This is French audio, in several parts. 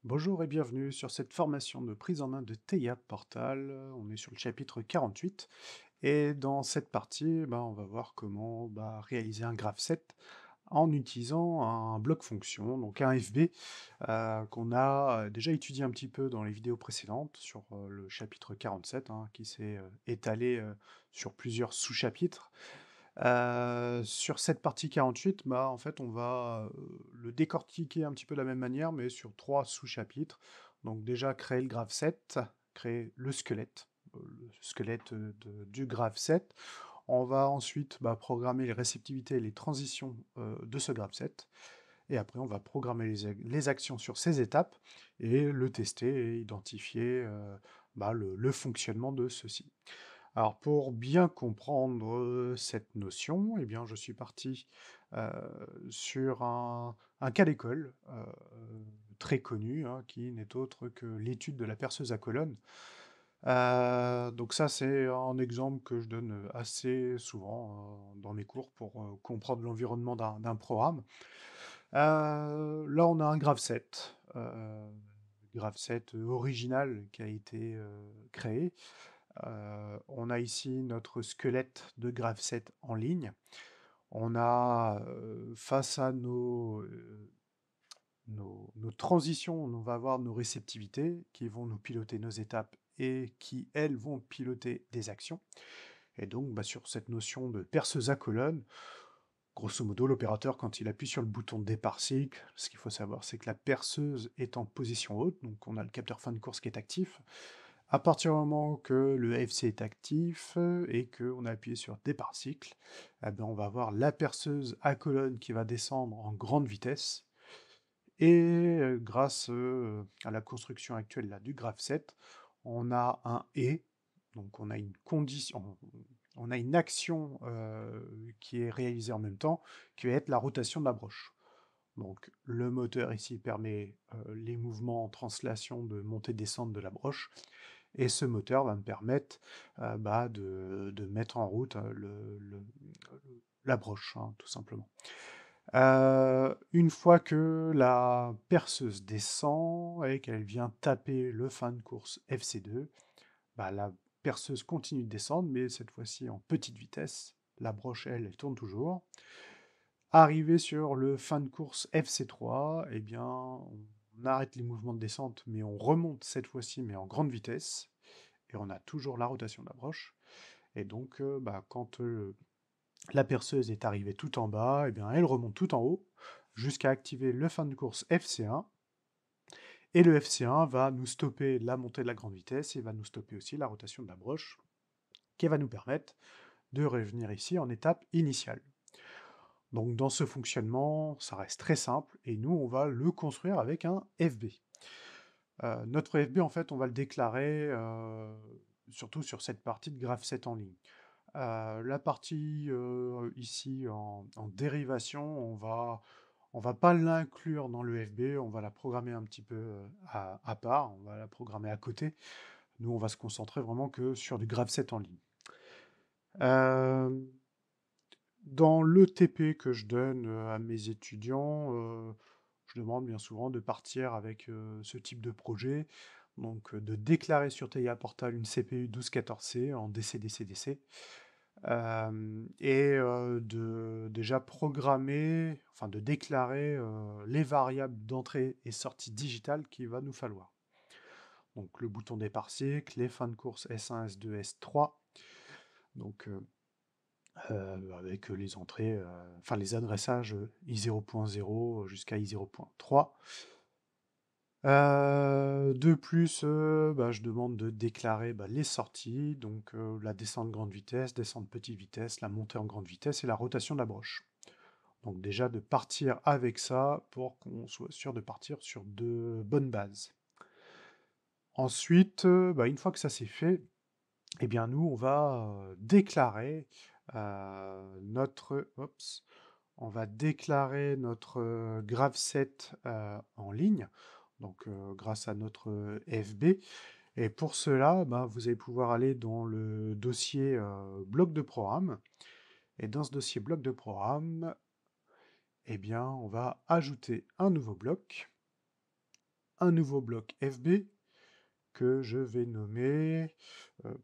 Bonjour et bienvenue sur cette formation de prise en main de TIA Portal. On est sur le chapitre 48 et dans cette partie, on va voir comment réaliser un graph set en utilisant un bloc fonction, donc un FB, qu'on a déjà étudié un petit peu dans les vidéos précédentes sur le chapitre 47, hein, qui s'est étalé sur plusieurs sous-chapitres. Sur cette partie 48, en fait, on va, le décortiquer un petit peu de la même manière, mais sur 3 sous-chapitres. Donc déjà, créer le graph set, créer le squelette, du graph set. On va ensuite, programmer les réceptivités et les transitions, de ce graph set et après on va programmer les actions sur ces étapes et le tester et identifier, le fonctionnement de ceci. Alors pour bien comprendre, cette notion, eh bien je suis parti, heu, sur un cas d'école, très connu, hein, qui n'est autre que l'étude de la perceuse à colonnes. Donc ça, c'est un exemple que je donne, assez souvent, dans mes cours pour, comprendre l'environnement d'un programme. Là, on a un graph set, original qui a été, créé. On a ici notre squelette de graph-set en ligne. On a, face à nos transitions, on va avoir nos réceptivités qui vont nous piloter nos étapes et qui, elles, vont piloter des actions. Et donc, sur cette notion de perceuse à colonne, grosso modo, l'opérateur, quand il appuie sur le bouton départ cycle, ce qu'il faut savoir, c'est que la perceuse est en position haute, donc on a le capteur fin de course qui est actif. À partir du moment que le FC est actif et qu'on a appuyé sur départ cycle, on va avoir la perceuse à colonne qui va descendre en grande vitesse. Et grâce à la construction actuelle là, du graph set, on a un et, donc on a une condition, on a une action qui est réalisée en même temps, qui va être la rotation de la broche. Donc le moteur ici permet les mouvements en translation de montée-descente de la broche, et ce moteur va me permettre de mettre en route la broche, hein, tout simplement. Une fois que la perceuse descend et qu'elle vient taper le fin de course FC2, la perceuse continue de descendre, mais cette fois-ci en petite vitesse. La broche, elle tourne toujours. Arrivé sur le fin de course FC3, eh bien, on arrête les mouvements de descente, mais on remonte cette fois-ci, mais en grande vitesse, et on a toujours la rotation de la broche. Et donc, quand la perceuse est arrivée tout en bas, eh bien, elle remonte tout en haut, jusqu'à activer le fin de course FC1. Et le FC1 va nous stopper la montée de la grande vitesse et va nous stopper aussi la rotation de la broche, qui va nous permettre de revenir ici en étape initiale. Donc dans ce fonctionnement, ça reste très simple, et nous, on va le construire avec un FB. Notre FB, en fait, on va le déclarer surtout sur cette partie de graph set en ligne. La partie ici en dérivation, on va pas l'inclure dans le FB, on va la programmer un petit peu à part, on va la programmer à côté. Nous, on va se concentrer vraiment que sur du graph set en ligne. Euh, Dans l'ETP que je donne à mes étudiants, je demande bien souvent de partir avec ce type de projet, donc de déclarer sur TIA Portal une CPU 1214C en DC-DC-DC, et de déjà programmer, enfin de déclarer les variables d'entrée et sortie digitale qu'il va nous falloir. Donc le bouton départ cycle, les fins de course S1, S2, S3, donc avec les entrées, enfin les adressages I0.0 jusqu'à I0.3. De plus, je demande de déclarer les sorties, donc la descente grande vitesse, descente petite vitesse, la montée en grande vitesse et la rotation de la broche. Donc déjà de partir avec ça pour qu'on soit sûr de partir sur de bonnes bases. Ensuite, une fois que ça c'est fait, eh bien nous on va déclarer on va déclarer notre graph set en ligne, donc grâce à notre FB. Et pour cela, vous allez pouvoir aller dans le dossier bloc de programme. Et dans ce dossier bloc de programme, eh bien, on va ajouter un nouveau bloc, un nouveau bloc FB que je vais nommer,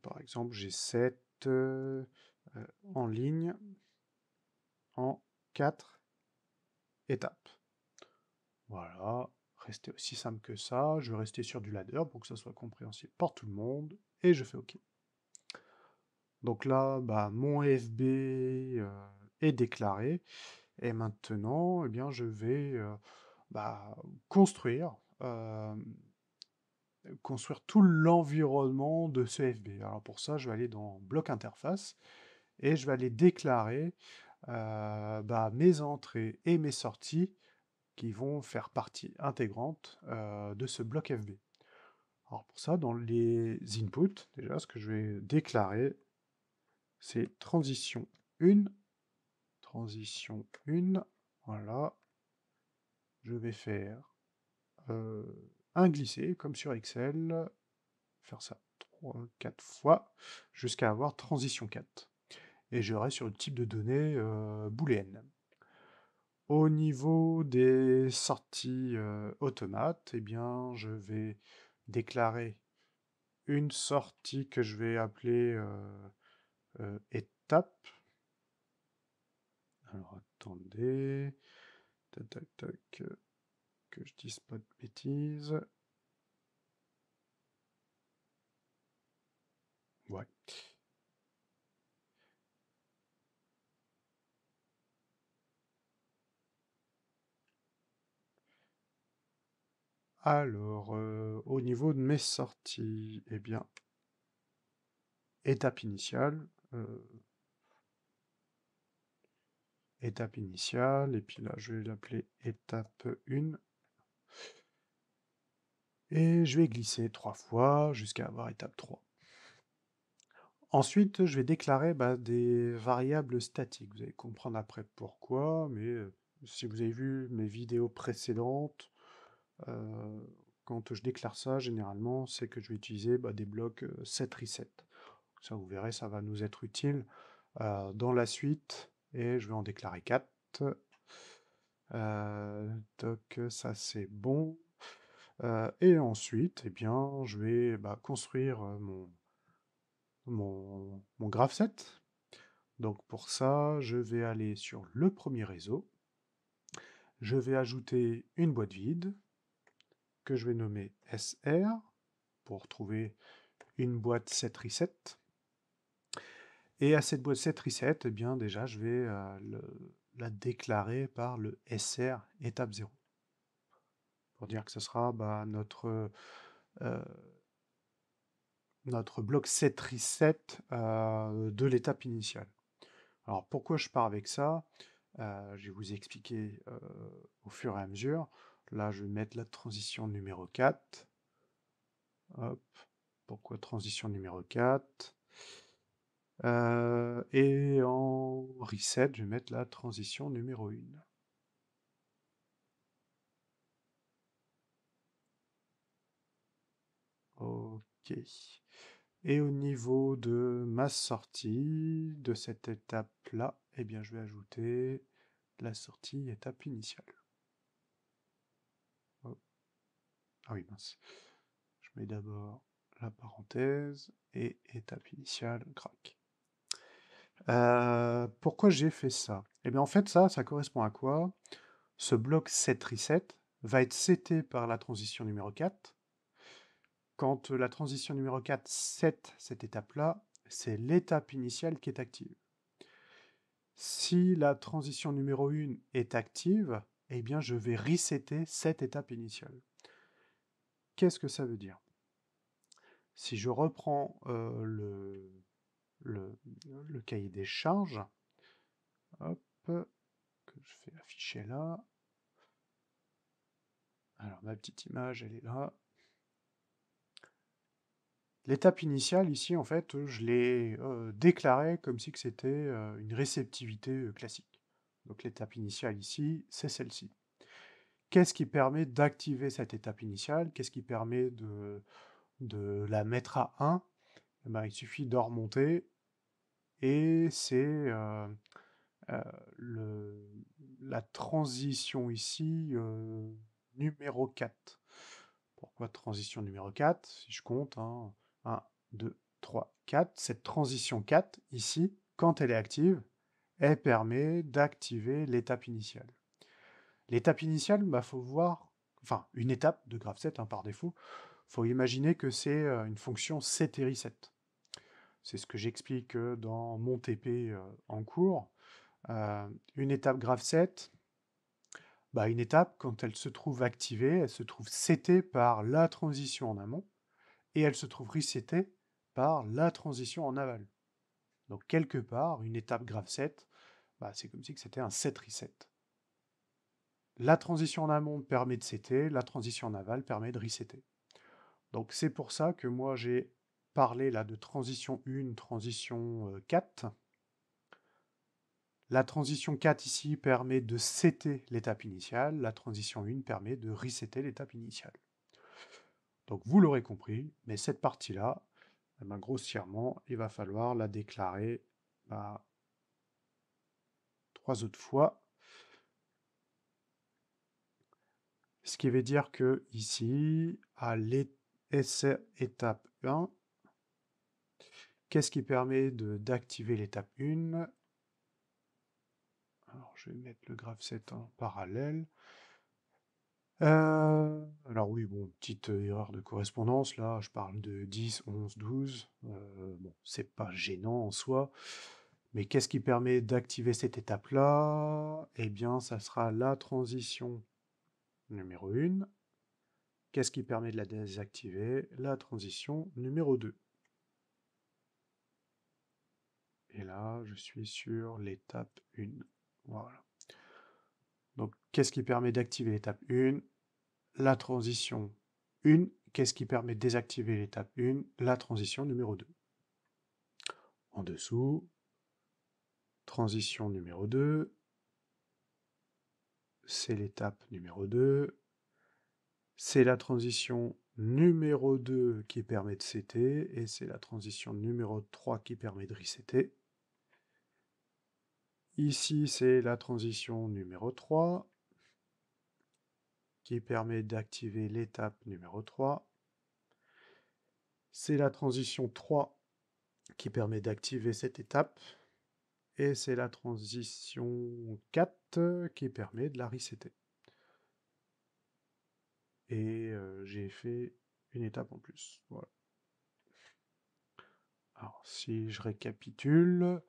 par exemple, G7 en ligne en 4 étapes. Voilà, rester aussi simple que ça. Je vais rester sur du ladder pour que ça soit compréhensible par tout le monde. Et je fais OK. Donc là, bah, mon FB est déclaré. Et maintenant, eh bien, je vais bah, construire, construire tout l'environnement de ce FB. Alors pour ça, je vais aller dans bloc interface et je vais aller déclarer bah, mes entrées et mes sorties qui vont faire partie intégrante de ce bloc FB. Alors pour ça, dans les inputs, déjà, ce que je vais déclarer, c'est transition 1, transition 1, voilà. Je vais faire un glissé, comme sur Excel, faire ça 3, 4 fois, jusqu'à avoir transition 4. Et je reste sur le type de données booléenne. Au niveau des sorties automates, eh bien, je vais déclarer une sortie que je vais appeler étape. Alors, attendez. Tac, tac, tac. Que je dise pas de bêtises. Ouais. Alors, au niveau de mes sorties, eh bien, étape initiale, étape initiale, et puis là, je vais l'appeler étape 1, et je vais glisser 3 fois jusqu'à avoir étape 3. Ensuite, je vais déclarer bah, des variables statiques. Vous allez comprendre après pourquoi, mais si vous avez vu mes vidéos précédentes, quand je déclare ça, généralement, c'est que je vais utiliser bah, des blocs set reset. Ça, vous verrez, ça va nous être utile dans la suite, et je vais en déclarer 4. Donc ça c'est bon. Et ensuite, eh bien, je vais bah, construire mon graph set. Donc pour ça, je vais aller sur le premier réseau. Je vais ajouter une boîte vide que je vais nommer SR pour trouver une boîte set reset. Et à cette boîte set reset, eh bien déjà, je vais la déclarer par le SR étape 0. Pour dire que ce sera bah, notre bloc set reset de l'étape initiale. Alors pourquoi je pars avec ça? Je vais vous expliquer au fur et à mesure. Là, je vais mettre la transition numéro 4. Hop. Pourquoi transition numéro 4? Et en reset, je vais mettre la transition numéro 1. Ok. Et au niveau de ma sortie de cette étape-là, eh bien, je vais ajouter la sortie étape initiale. Hop. Ah oui, mince. Je mets d'abord la parenthèse et étape initiale, crac. Pourquoi j'ai fait ça? Eh bien, en fait, ça correspond à quoi? Ce bloc set reset va être seté par la transition numéro 4. Quand la transition numéro 4 set cette étape-là, c'est l'étape initiale qui est active. Si la transition numéro 1 est active, eh bien je vais resetter cette étape initiale. Qu'est-ce que ça veut dire? Si je reprends le cahier des charges, hop, que je fais afficher là. Alors ma petite image, elle est là. L'étape initiale, ici, en fait, je l'ai déclarée comme si c'était une réceptivité classique. Donc l'étape initiale ici, c'est celle-ci. Qu'est-ce qui permet d'activer cette étape initiale? Qu'est-ce qui permet de la mettre à 1? Eh ben, il suffit de remonter, et c'est la transition ici numéro 4. fois transition numéro 4, si je compte, hein, 1, 2, 3, 4. Cette transition 4, ici, quand elle est active, elle permet d'activer l'étape initiale. L'étape initiale, bah, faut voir, enfin, une étape de graph7 hein, par défaut, faut imaginer que c'est une fonction set et reset. C'est ce que j'explique dans mon TP en cours. Une étape graph7, bah, une étape, quand elle se trouve activée, elle se trouve setée par la transition en amont, et elle se trouve resetée par la transition en aval. Donc quelque part, une étape graph7, bah, c'est comme si c'était un set reset. La transition en amont permet de setter, la transition en aval permet de resetter. Donc c'est pour ça que moi j'ai parlé là de transition 1, transition 4. La transition 4 ici permet de setter l'étape initiale, la transition 1 permet de resetter l'étape initiale. Donc vous l'aurez compris, mais cette partie-là, eh ben, grossièrement, il va falloir la déclarer 3 autres fois. Ce qui veut dire que ici, à étape 1, qu'est-ce qui permet d'activer l'étape 1? Alors, je vais mettre le graph7 en parallèle. Alors oui, bon, petite erreur de correspondance, là, je parle de 10, 11, 12. Bon, c'est pas gênant en soi. Mais qu'est-ce qui permet d'activer cette étape-là? Eh bien, ça sera la transition numéro 1. Qu'est-ce qui permet de la désactiver? La transition numéro 2. Et là, je suis sur l'étape 1. Voilà. Donc, qu'est-ce qui permet d'activer l'étape 1? La transition 1. Qu'est-ce qui permet de désactiver l'étape 1? La transition numéro 2. En dessous, transition numéro 2. C'est l'étape numéro 2. C'est la transition numéro 2 qui permet de setter, et c'est la transition numéro 3 qui permet de resetter. Ici, c'est la transition numéro 3 qui permet d'activer l'étape numéro 3. C'est la transition 3 qui permet d'activer cette étape. Et c'est la transition 4 qui permet de la resetter. Et j'ai fait une étape en plus. Voilà. Alors, si je récapitule,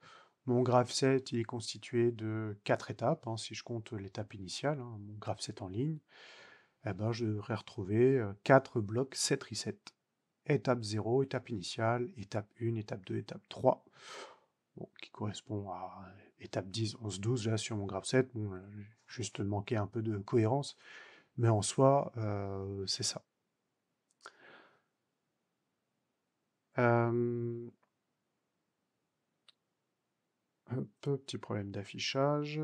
mon graph7 il est constitué de 4 étapes, hein, si je compte l'étape initiale, hein, mon graph7 en ligne, eh ben, je devrais retrouver 4 blocs 7 reset. Étape 0, étape initiale, étape 1, étape 2, étape 3, bon, qui correspond à étape 10, 11, 12, là, sur mon graph7. Bon, juste manquer un peu de cohérence, mais en soi, c'est ça. Un petit problème d'affichage.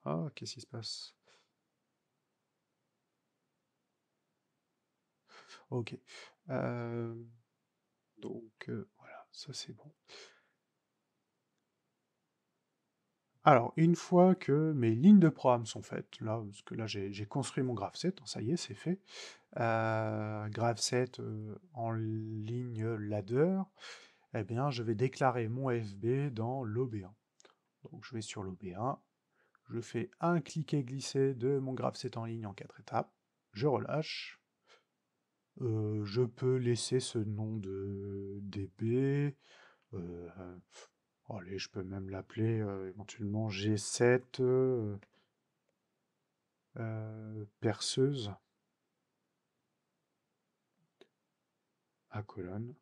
Ah, qu'est-ce qui se passe? Ok. Donc, voilà, ça c'est bon. Alors, une fois que mes lignes de programme sont faites, là, parce que là j'ai construit mon graph7, ça y est, c'est fait. Graph7 en ligne ladder, eh bien, je vais déclarer mon FB dans l'OB1. Donc, je vais sur l'OB1, je fais un cliquer-glisser de mon graph7 en ligne en 4 étapes, je relâche. Je peux laisser ce nom de DB. Allez, je peux même l'appeler éventuellement G7 perceuse à colonne.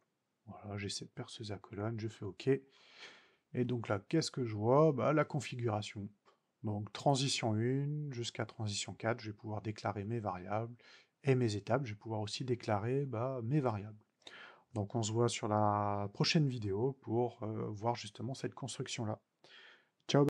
Voilà, G7 perceuse à colonne, je fais OK. Et donc là, qu'est-ce que je vois? Bah, la configuration. Donc transition 1 jusqu'à transition 4, je vais pouvoir déclarer mes variables et mes étapes. Je vais pouvoir aussi déclarer mes variables. Donc on se voit sur la prochaine vidéo pour voir justement cette construction-là. Ciao!